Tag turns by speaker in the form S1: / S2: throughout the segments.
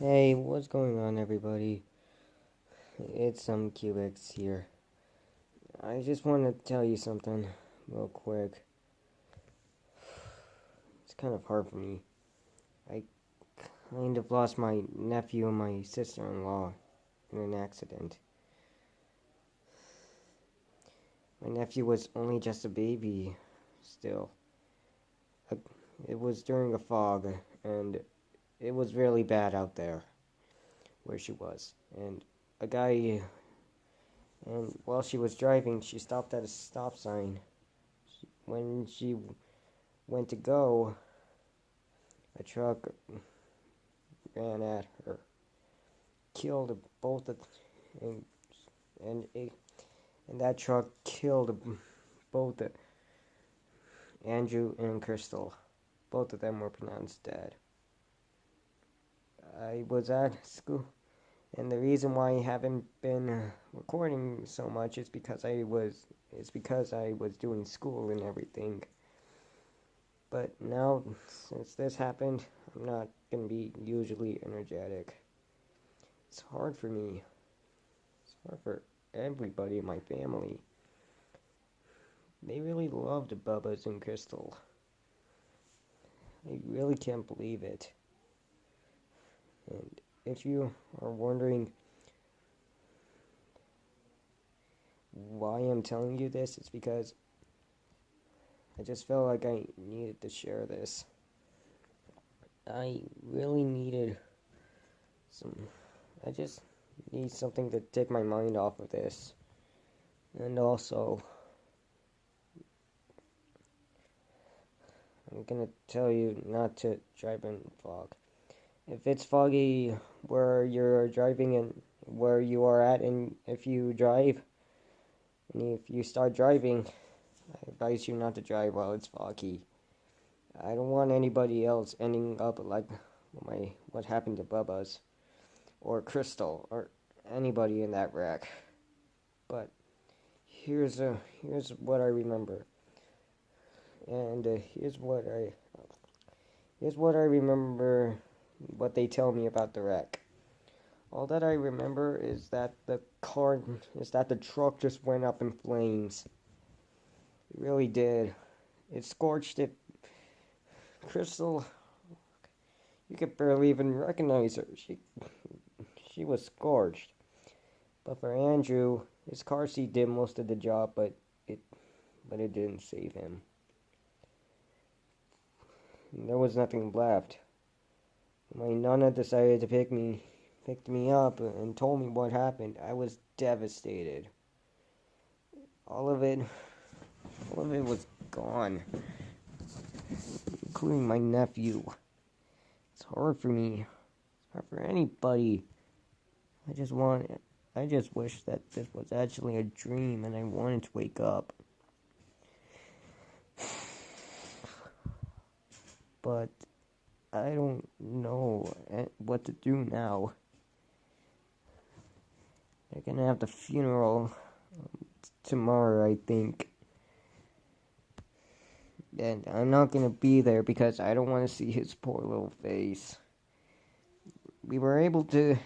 S1: Hey, what's going on, everybody? It's some Cubics here. I just want to tell you something real quick. It's kind of hard for me. I kind of lost my nephew and my sister-in-law in an accident. My nephew was only just a baby still. It was during a fog, and it was really bad out there where she was. And a guy, and while she was driving, she stopped at a stop sign. When she went to go, a truck ran at her, killed both of, and and it, and that truck killed both Andrew and Crystal. Both of them were pronounced dead. I was at school, and the reason why I haven't been recording so much is because I was doing school and everything. But now, since this happened, I'm not gonna be usually energetic. It's hard for me. It's hard for everybody in my family. They really loved Bubba's and Crystal. I really can't believe it. And if you are wondering why I'm telling you this, it's because I just felt like I needed to share this. I really needed I just need something to take my mind off of this. And also, I'm gonna tell you not to drive in fog. If it's foggy where you're driving and where you are at, and if you drive, and if you start driving, I advise you not to drive while it's foggy. I don't want anybody else ending up like what happened to Bubba's or Crystal or anybody in that wreck. But here's what I remember, and here's what I remember. What they tell me about the wreck. All that I remember is that the truck just went up in flames. It really did. It scorched it. Crystal, you could barely even recognize her. She was scorched. But for Andrew, his car seat did most of the job, but it didn't save him. There was nothing left. My nana decided to picked me up and told me what happened. I was devastated. All of it was gone, including my nephew. It's hard for me. It's hard for anybody. I just wish that this was actually a dream and I wanted to wake up. But I don't know what to do now. They're gonna have the funeral tomorrow, I think. And I'm not gonna be there because I don't want to see his poor little face. We were able to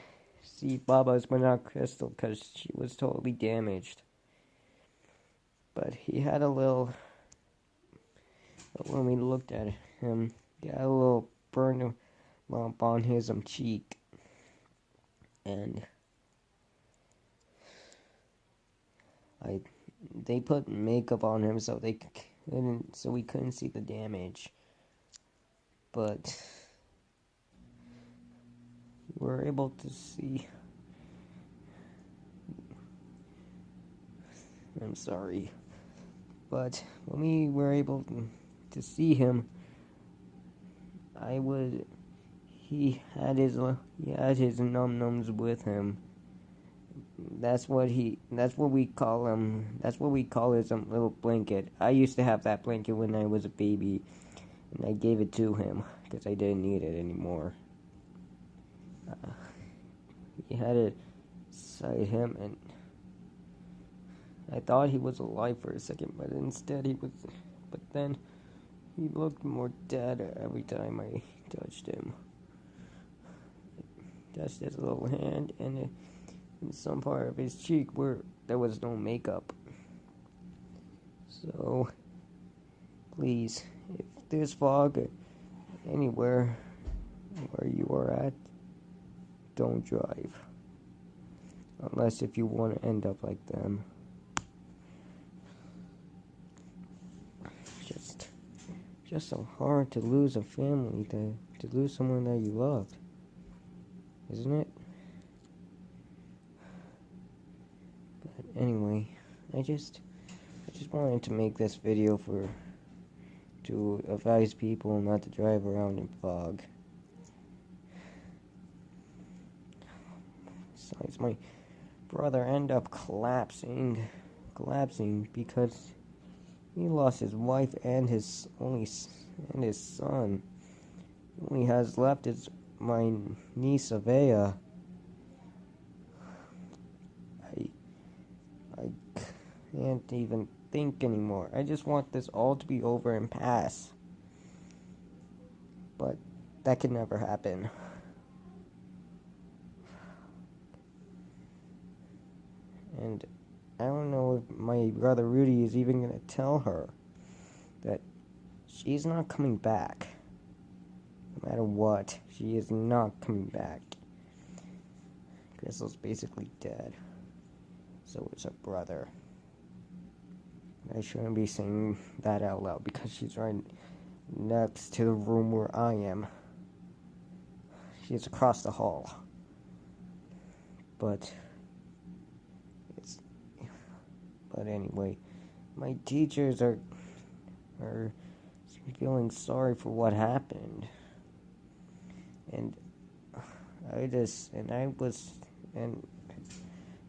S1: see Baba's but not Crystal because she was totally damaged. But he had when we looked at him, he had a little burn bump on his cheek. And they put makeup on him so we couldn't see the damage. But we were able to see. I'm sorry. But when we were able to see him, he had his num-nums with him. That's what we call him. That's what we call his little blanket. I used to have that blanket when I was a baby, and I gave it to him because I didn't need it anymore. He had it beside him, and I thought he was alive for a second, but instead but then he looked more dead every time I touched him. just his little hand and in some part of his cheek where there was no makeup. So, please, if there's fog anywhere where you are at, don't drive. Unless if you want to end up like them. Just so hard to lose a family, to lose someone that you loved. Isn't it? But anyway, I just wanted to make this video to advise people not to drive around in fog. Besides, my brother ended up collapsing because he lost his wife and his son. He only has left is my niece Avea. I can't even think anymore. I just want this all to be over and pass. But that can never happen. And I don't know if my brother Rudy is even going to tell her that she's not coming back. No matter what, she is not coming back. Crystal's basically dead. So is her brother. I shouldn't be saying that out loud because she's right next to the room where I am. She's across the hall. But anyway, my teachers are feeling sorry for what happened. And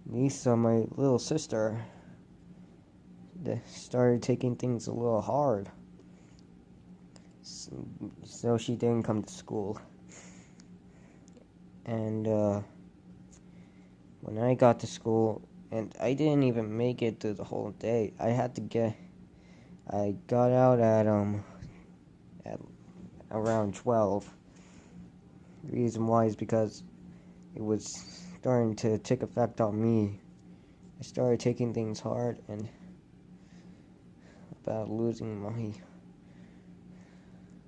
S1: Nisa, my little sister, started taking things a little hard. So she didn't come to school. And when I got to school, and I didn't even make it through the whole day. I got out at around 12. The reason why is because it was starting to take effect on me. I started taking things hard and about losing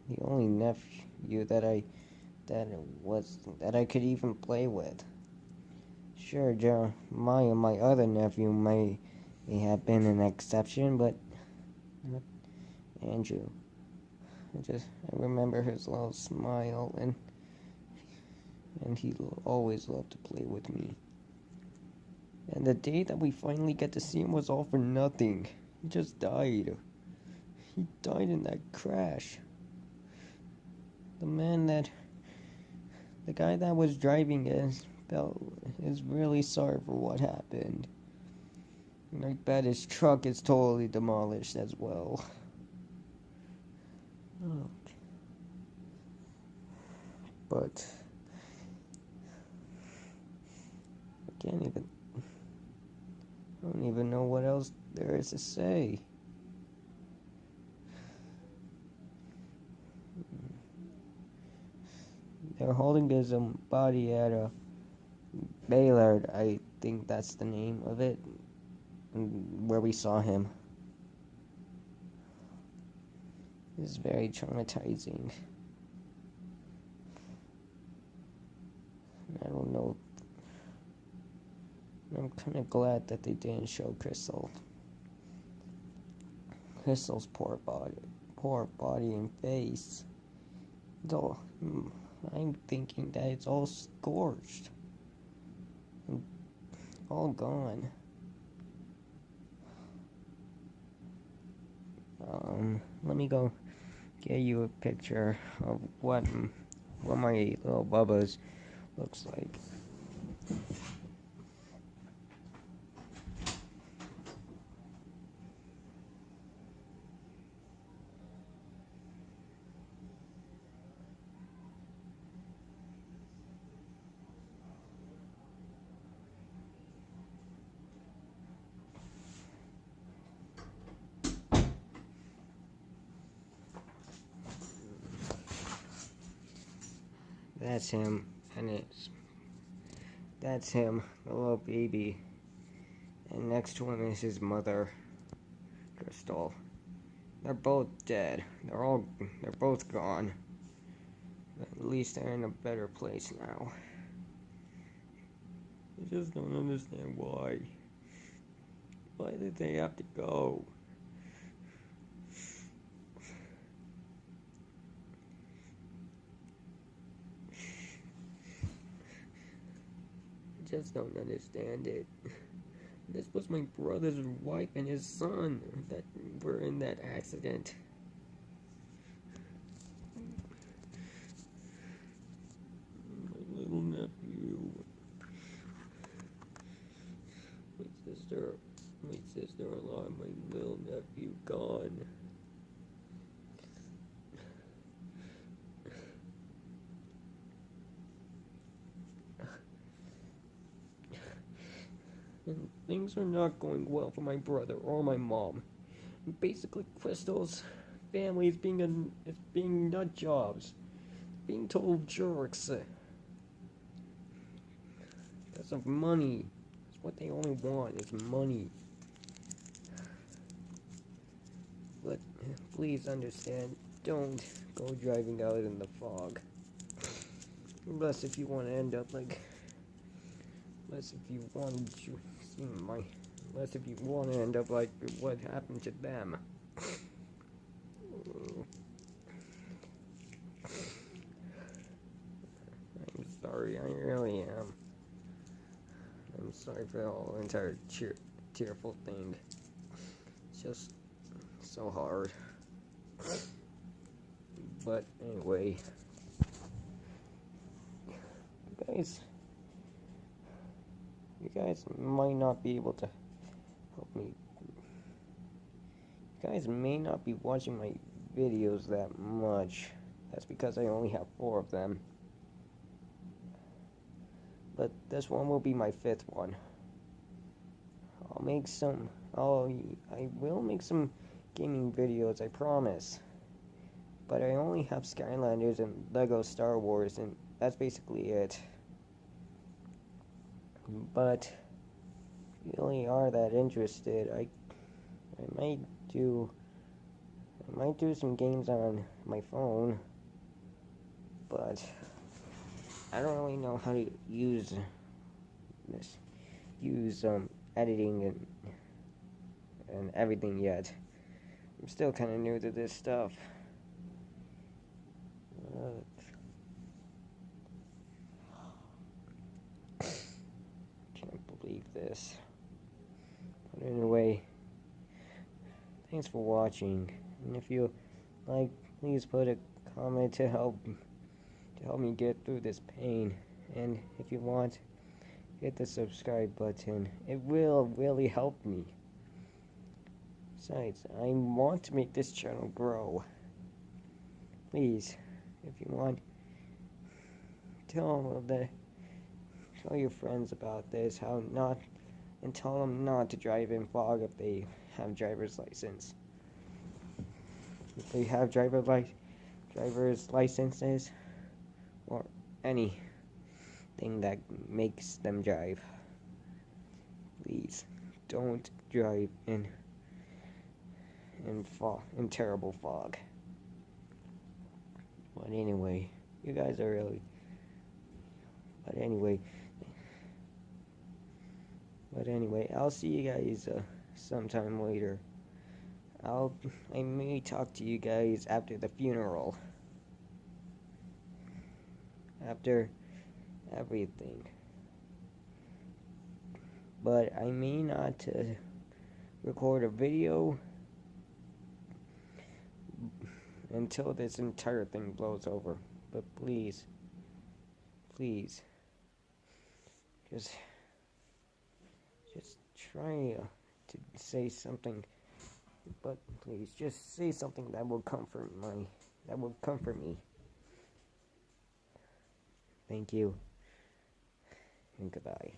S1: the only nephew that I could even play with. Sure, Jeremiah, my other nephew, may have been an exception, but not Andrew. I remember his little smile, and he always loved to play with me. And the day that we finally get to see him was all for nothing. He just died. He died in that crash. The guy that was driving is really sorry for what happened. And I bet his truck is totally demolished as well. Oh. But I don't even know what else there is to say. They're holding his body at a Baylord, I think that's the name of it, where we saw him. It's very traumatizing. I don't know. I'm kind of glad that they didn't show Crystal. Crystal's poor body and face. I'm thinking that it's all scorched. All gone. Let me go get you a picture of what my little Bubba's looks like. That's him, and That's him, the little baby. And next to him is his mother, Crystal. They're both dead. They're both gone. At least they're in a better place now. I just don't understand why. Why did they have to go? I just don't understand it. This was my brother's wife and his son that were in that accident. My little nephew. My sister-in-law, and my little nephew gone. And things are not going well for my brother or my mom. Basically, Crystal's family is being nut jobs, being total jerks. Because of money. That's what they only want is money. But please understand, don't go driving out in the fog. Unless if you want to end up like, unless if you want to end up like what happened to them. I'm sorry, I really am. I'm sorry for the whole entire tearful thing. It's just so hard. But anyway, you guys might not be able to help me. You guys may not be watching my videos that much. That's because I only have 4 of them. But this one will be my 5th one. I will make some gaming videos, I promise. But I only have Skylanders and Lego Star Wars, and that's basically it. But if you really are that interested, I might do some games on my phone, but I don't really know how to use editing and everything yet. I'm still kind of new to this stuff. Can't believe this. But anyway, thanks for watching. And if you like, please put a comment to help me get through this pain. And if you want, hit the subscribe button. It will really help me. Besides, I want to make this channel grow. Please, if you want, tell your friends about this, and tell them not to drive in fog if they have driver's license. If they have driver's licenses, or anything that makes them drive, please don't drive in terrible fog. But anyway, you guys are really. But anyway, I'll see you guys sometime later. I may talk to you guys after the funeral. After everything. But I may not record a video until this entire thing blows over. But please, just try to say something. But please, just say something that will comfort me. Thank you, and goodbye.